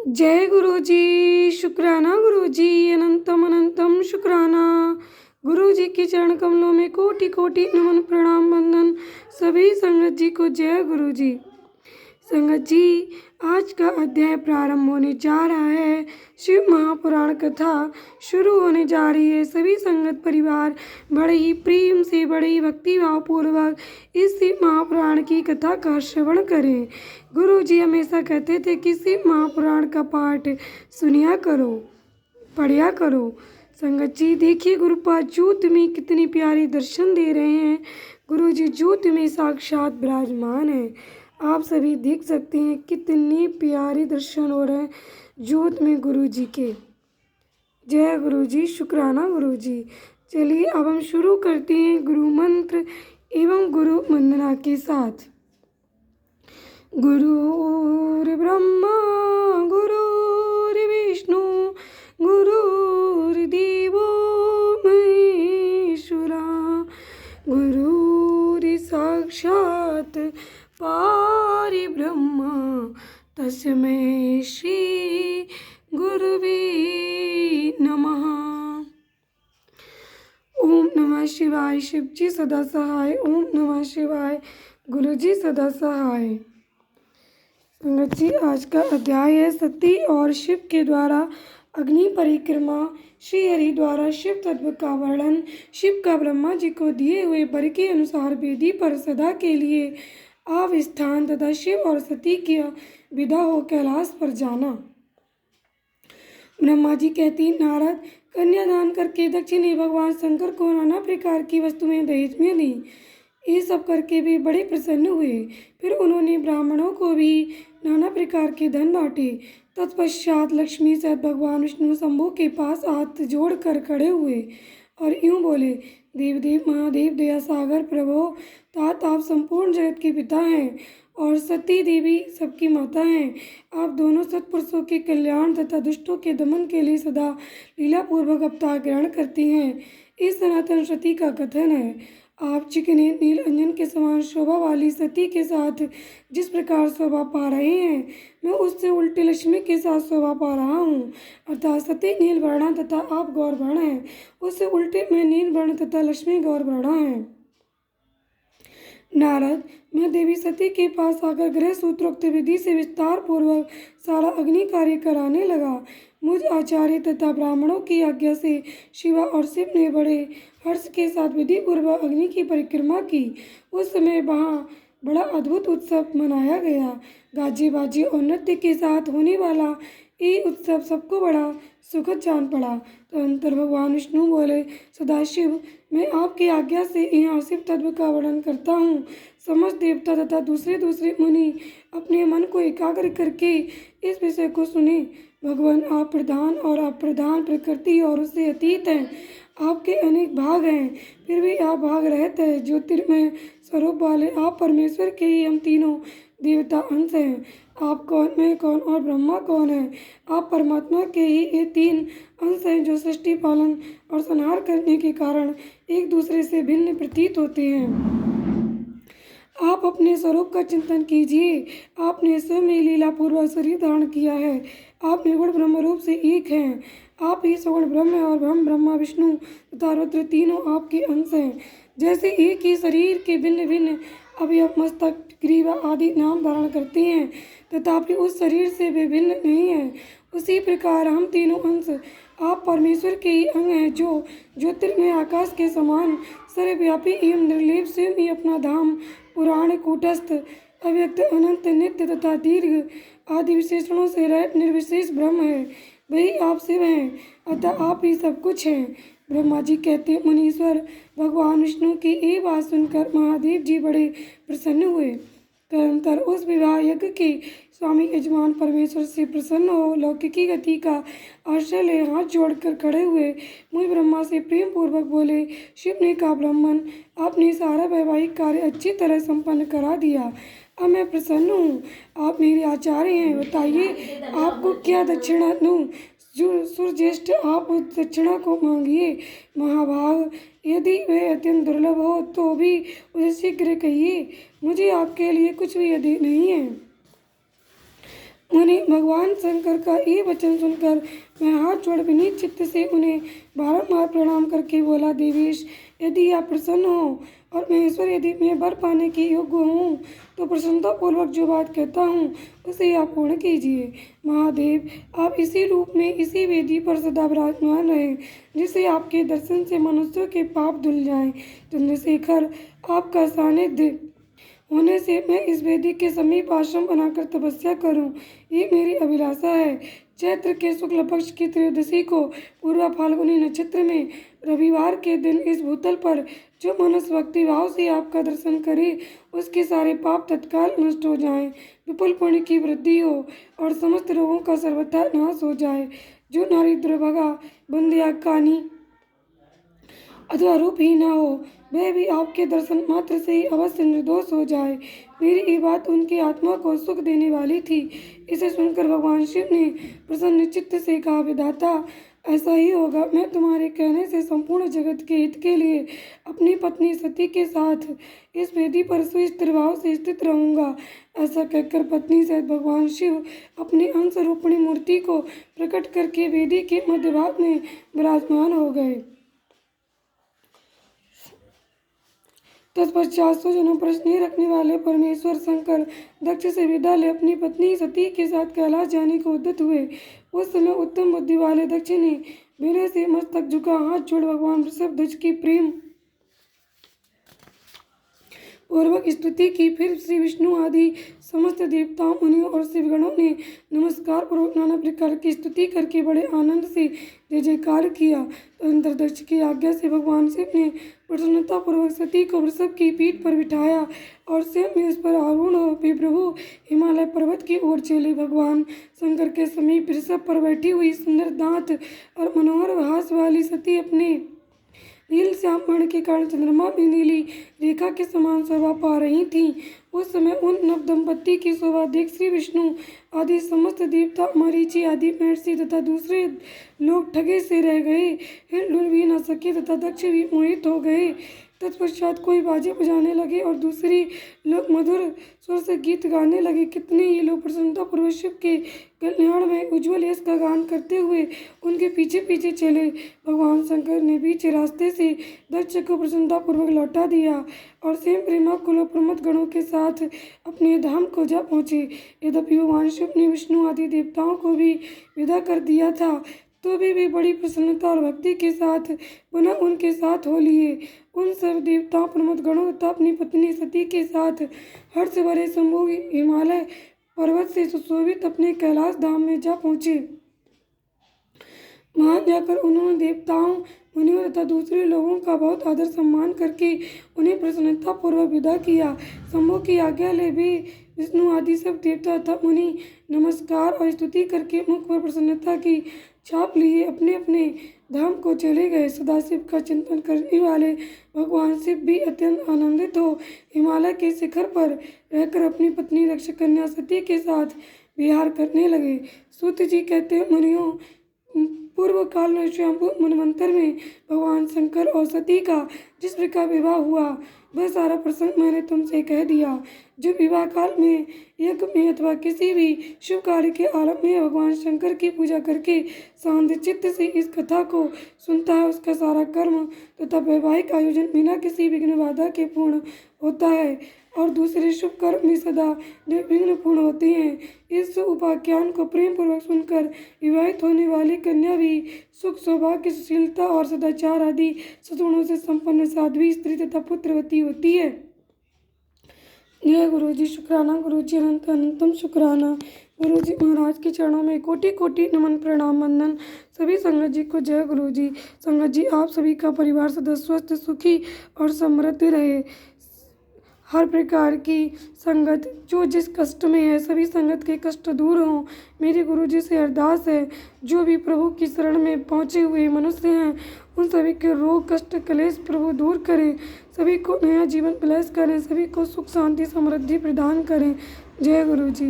जय गुरु जी। शुक्राना गुरु जी, अनंतम अनंतम शुक्राना। गुरु जी के चरण कमलों में कोटि कोटि नमन प्रणाम वंदन। सभी संगत जी को जय गुरु जी। संगत जी, आज का अध्याय प्रारंभ होने जा रहा है। शिव महापुराण कथा शुरू होने जा रही है। सभी संगत परिवार बड़े ही प्रेम से, बड़े ही भक्तिभाव पूर्वक इस शिव महापुराण की कथा का श्रवण करें। गुरु जी हमेशा कहते थे कि शिव महापुराण का पाठ सुनिया करो, पढ़िया करो। संगत जी देखिए, गुरुपाद ज्योत में कितनी प्यारी दर्शन दे रहे हैं। गुरु जी ज्योत में साक्षात विराजमान है। आप सभी देख सकते हैं कितनी प्यारी दर्शन हो रहे हैं ज्योत में गुरु जी के। जय गुरु जी, शुक्राना गुरु जी। चलिए अब हम शुरू करते हैं गुरु मंत्र एवं गुरु वंदना के साथ। गुरुर्ब्रह्मा गुरुर्विष्णु गुरुर्देवो महेश्वरा गुरुर्साक्षात् परब्रह्म तस्मै श्री गुरुवे नमः। ओम नमः शिवाय। शिव जी सदा सहाय। ओम नमः शिवाय। गुरु जी सदा सहाय। संगत जी, आज का अध्याय है सती और शिव के द्वारा अग्नि परिक्रमा। श्री हरि द्वारा शिव तत्व का वर्णन। शिव का ब्रह्मा जी को दिए हुए वर के अनुसार वेदी पर सदा के लिए अवस्थान तथा शिव और सती की विदा हो कैलाश पर जाना। ब्रह्मा जी कहती, नारद, कन्यादान करके दक्षिणी भगवान शंकर को नाना प्रकार की वस्तुएं दहेज में दी। ये सब करके भी बड़े प्रसन्न हुए। फिर उन्होंने ब्राह्मणों को भी नाना प्रकार के धन बांटे। तत्पश्चात लक्ष्मी सहित भगवान विष्णु शंभु के पास हाथ जोड़ कर खड़े हुए और यूं बोले, देवदेव महादेव दया सागर प्रभो, तात आप संपूर्ण जगत के पिता हैं और सती देवी सबकी माता हैं। आप दोनों सत्पुरुषों के कल्याण तथा दुष्टों के दमन के लिए सदा लीलापूर्वक अवतार ग्रहण करती हैं। इस सनातन सती का कथन है, आप चिकने नील अंजन के समान शोभा वाली सती के साथ जिस प्रकार शोभा पा रहे हैं, मैं उससे उल्टे लक्ष्मी के साथ शोभा पा रहा हूँ। अर्थात सती नील वर्णा तथा आप गौर वर्ण हैं, उससे उल्टे में नील वर्ण तथा लक्ष्मी गौर वर्णा है। नारद, मैं देवी सती के पास आकर गृह सूत्रोक्त विधि से विस्तार पूर्वक सारा अग्नि कार्य कराने लगा। मुझ आचार्य तथा ब्राह्मणों की आज्ञा से शिवा और शिव ने बड़े हर्ष के साथ विधि पूर्वक अग्नि की परिक्रमा की। उस समय वहाँ बड़ा अद्भुत उत्सव मनाया गया। गाजे बाजे और नृत्य के साथ होने वाला ये उत्सव सबको बड़ा सुखद जान पड़ा। तो अंतर भगवान विष्णु बोले, सदाशिव, मैं आपकी आज्ञा से यहाँ शिव तत्व का वर्णन करता हूँ। समस्त देवता तथा दूसरे मुनि अपने मन को एकाग्र करके इस विषय को सुने। भगवान, आप प्रधान और अप्रधान, प्रकृति और उससे अतीत हैं। आपके अनेक भाग हैं, फिर भी आप भाग रहित हैं। ज्योतिर्मय स्वरूप वाले आप परमेश्वर के ही हम तीनों देवता अंश हैं। आप कौन, मैं कौन और ब्रह्मा कौन है? आप परमात्मा के ही ये तीन अंश हैं जो सृष्टि पालन और संहार करने के कारण एक दूसरे से भिन्न प्रतीत होते हैं। आप अपने स्वरूप का चिंतन कीजिए। आपने स्वयं ही लीलापूर्वक शरीर धारण किया है। आप निर्गुण ब्रह्म रूप से एक हैं। आप ही सगुण ब्रह्म और ब्रह्मा विष्णु तथा रुद्र तीनों आपके अंश हैं। जैसे एक ही शरीर के भिन्न भिन्न अवयव मस्तक, ग्रीवा आदि नाम धारण करते हैं, तथापि उस शरीर से वे भिन्न नहीं है, उसी प्रकार हम तीनों अंश आप परमेश्वर के ही अंग हैं, जो ज्योतिर्मय आकाश के समान सर्वव्यापी एवं निर्लेप स्वयं ही अपना धाम, पुराण, कूटस्थ, अव्यक्त, अनंत, नित्य तथा दीर्घ आदि विशेषणों से रहित निर्विशेष ब्रह्म है। वही आप शिव हैं, अतः आप ही सब कुछ हैं। ब्रह्मा जी कहते, मुनीश्वर, भगवान विष्णु की ये बात सुनकर महादेव जी बड़े प्रसन्न हुए। तदनंतर उस विवाह यज्ञ के स्वामी यजमान परमेश्वर से प्रसन्न हो लौकिकी गति का आश्रय ले हाथ जोड़कर खड़े हुए मुझ ब्रह्मा से प्रेम पूर्वक बोले, शिव ने कहा, ब्राह्मण, आपने सारा वैवाहिक कार्य अच्छी तरह संपन्न करा दिया। अब मैं प्रसन्न हूँ। आप मेरे आचार्य हैं, बताइए आपको क्या दक्षिणा दूँ? जो सुरज्येष्ठ, आप उस दक्षिणा को मांगिए। महाभाग, यदि वह अत्यंत दुर्लभ हो तो भी उसे शीघ्र कहिए। मुझे आपके लिए कुछ भी यदि नहीं है। उन्हें भगवान शंकर का ये वचन सुनकर मैं हाथ जोड़ विनीत चित्त से उन्हें बारंबार प्रणाम करके बोला, देवेश, यदि आप प्रसन्न हो और महेश्वर, यदि मैं वर पाने के योग्य हूँ तो प्रसन्नतापूर्वक जो बात कहता हूँ उसे आप पूर्ण कीजिए। महादेव, आप इसी रूप में इसी वेदी पर सदा विराजमान रहे, जिससे आपके दर्शन से मनुष्यों के पाप धुल जाएं। चंद्रशेखर, आपका सानिध्य होने से मैं इस वेदी के समीप आश्रम बनाकर तपस्या करूं, ये मेरी अभिलाषा है। चैत्र के शुक्ल पक्ष की त्रयोदशी को पूर्वा फाल्गुनी नक्षत्र में रविवार के दिन इस भूतल पर जो मनुष्य भक्ति भाव से आपका दर्शन करे, उसके सारे पाप तत्काल नष्ट हो जाएं, विपुल पुण्य की वृद्धि हो और समस्त रोगों का सर्वथा नाश हो जाए। जो नारी दुर्भगा, बंध्या, कानी अथवा रूपहीना हो, वह भी आपके दर्शन मात्र से ही अवश्य निर्दोष हो जाए। मेरी ये बात उनकी आत्मा को सुख देने वाली थी। इसे सुनकर भगवान शिव ने प्रसन्न चित्त से कहा, विधाता, ऐसा ही होगा। मैं तुम्हारे कहने से संपूर्ण जगत के हित के लिए अपनी पत्नी सती के साथ इस वेदी पर सुस्थिर भाव से स्थित रहूंगा। ऐसा कहकर पत्नी सहित भगवान शिव अपनी अंश रूपिणी मूर्ति को प्रकट करके वेदी के मध्य भाग में विराजमान हो गए। तत्पश्चात स्वजनों पर स्नेह रखने वाले परमेश्वर शंकर दक्ष से विदा ले अपनी पत्नी सती के साथ कैलाश जाने को उद्यत हुए। उस समय उत्तम बुद्धि वाले दक्ष ने विनय से मस्तक झुका, हाथ जोड़ भगवान वृषभध्वज की प्रेम पूर्वक स्तुति की। फिर श्री विष्णु आदि समस्त देवताओं, मुनियों और शिवगणों ने नमस्कार पूर्वक नाना प्रकार की स्तुति करके बड़े आनंद से जय जयकार किया। तदनंतर दक्ष की आज्ञा से भगवान शिव ने प्रसन्नतापूर्वक सती को वृषभ की पीठ पर बिठाया और स्वयं में उस पर आरूढ़ हो वे प्रभु हिमालय पर्वत की ओर चले। भगवान शंकर के समीप वृषभ पर बैठी हुई सुंदर दांत और मनोहर हास वाली सती अपने नील श्याम वर्ण के कारण चंद्रमा में नीली रेखा के समान शोभा पा रही थीं। उस समय उन नव दंपत्ति की शोभा देख श्री विष्णु आदि समस्त देवता, मरीचि आदि महर्षि तथा दूसरे लोग ठगे से रह गए, हिल भी न सके तथा दक्ष भी मोहित हो गए। तत्पश्चात कोई बाजे बजाने लगे और दूसरे लोग मधुर स्वर से गीत गाने लगे। कितने ही लोग प्रसन्नतापूर्वक शिव के कल्याण में उज्ज्वल यश का गान करते हुए उनके पीछे पीछे चले। भगवान शंकर ने बीच रास्ते से दक्ष को प्रसन्नतापूर्वक लौटा दिया और स्वयं प्रेमाकुल प्रमथ गणों के साथ अपने धाम को जा पहुँचे। यद्यपि भगवान शिव ने विष्णु आदि देवताओं को भी विदा कर दिया था, तो भी वे बड़ी प्रसन्नता और भक्ति के साथ पुनः उनके साथ हो लिए। उन सब देवताओं, प्रमथ गणों तथा अपनी पत्नी सती के साथ हर्ष भरे शंभु हिमालय पर्वत से सुशोभित अपने कैलाश धाम में जा पहुँचे। वहां जाकर उन्होंने देवताओं, मुनियों तथा दूसरे लोगों का बहुत आदर सम्मान करके उन्हें प्रसन्नता पूर्वक विदा किया। शंभु की आज्ञा ले वे विष्णु आदि सब देवता तथा मुनि नमस्कार और स्तुति करके मुख पर प्रसन्नता की छाप लिए अपने अपने धाम को चले गए। सदाशिव का चिंतन करने वाले भगवान शिव भी अत्यंत आनंदित हो हिमालय के शिखर पर रहकर अपनी पत्नी रक्षकन्या सती के साथ विहार करने लगे। सूत जी कहते हैं, मुनियों, पूर्व काल में स्वयंभू मनवंतर में भगवान शंकर और सती का जिस प्रकार विवाह हुआ वह सारा प्रसंग मैंने तुमसे कह दिया। जो विवाह काल में यज्ञ में अथवा किसी भी शुभ कार्य के आरंभ में भगवान शंकर की पूजा करके शांत चित्त से इस कथा को सुनता है, उसका सारा कर्म तथा वैवाहिक आयोजन बिना किसी विघ्न बाधा के पूर्ण होता है और दूसरे शुभ कर्म भी सदा निर्विघ्न पूर्ण होते हैं। इस उपाख्यान को प्रेम पूर्वक सुनकर विवाहित होने वाली कन्या भी सुख, सौभाग्य, सुशीलता और सदाचार आदि सद्गुणों से संपन्न साध्वी स्त्री तथा पुत्रवती होती है। जय गुरु जी। शुक्राना गुरु जी, अनंत अनंतम शुक्राना। गुरु जी महाराज के चरणों में कोटि कोटि नमन, प्रणाम, वंदन। सभी संगत जी को जय गुरु जी। संगत जी, आप सभी का परिवार सदा स्वस्थ, सुखी और समृद्ध रहे। हर प्रकार की संगत जो जिस कष्ट में है, सभी संगत के कष्ट दूर हों। मेरे गुरु जी से अरदास है, जो भी प्रभु की शरण में पहुँचे हुए मनुष्य हैं उन सभी के रोग, कष्ट, क्लेश प्रभु दूर करें, सभी को नया जीवन प्रदान करें, सभी को सुख, शांति, समृद्धि प्रदान करें। जय गुरु जी।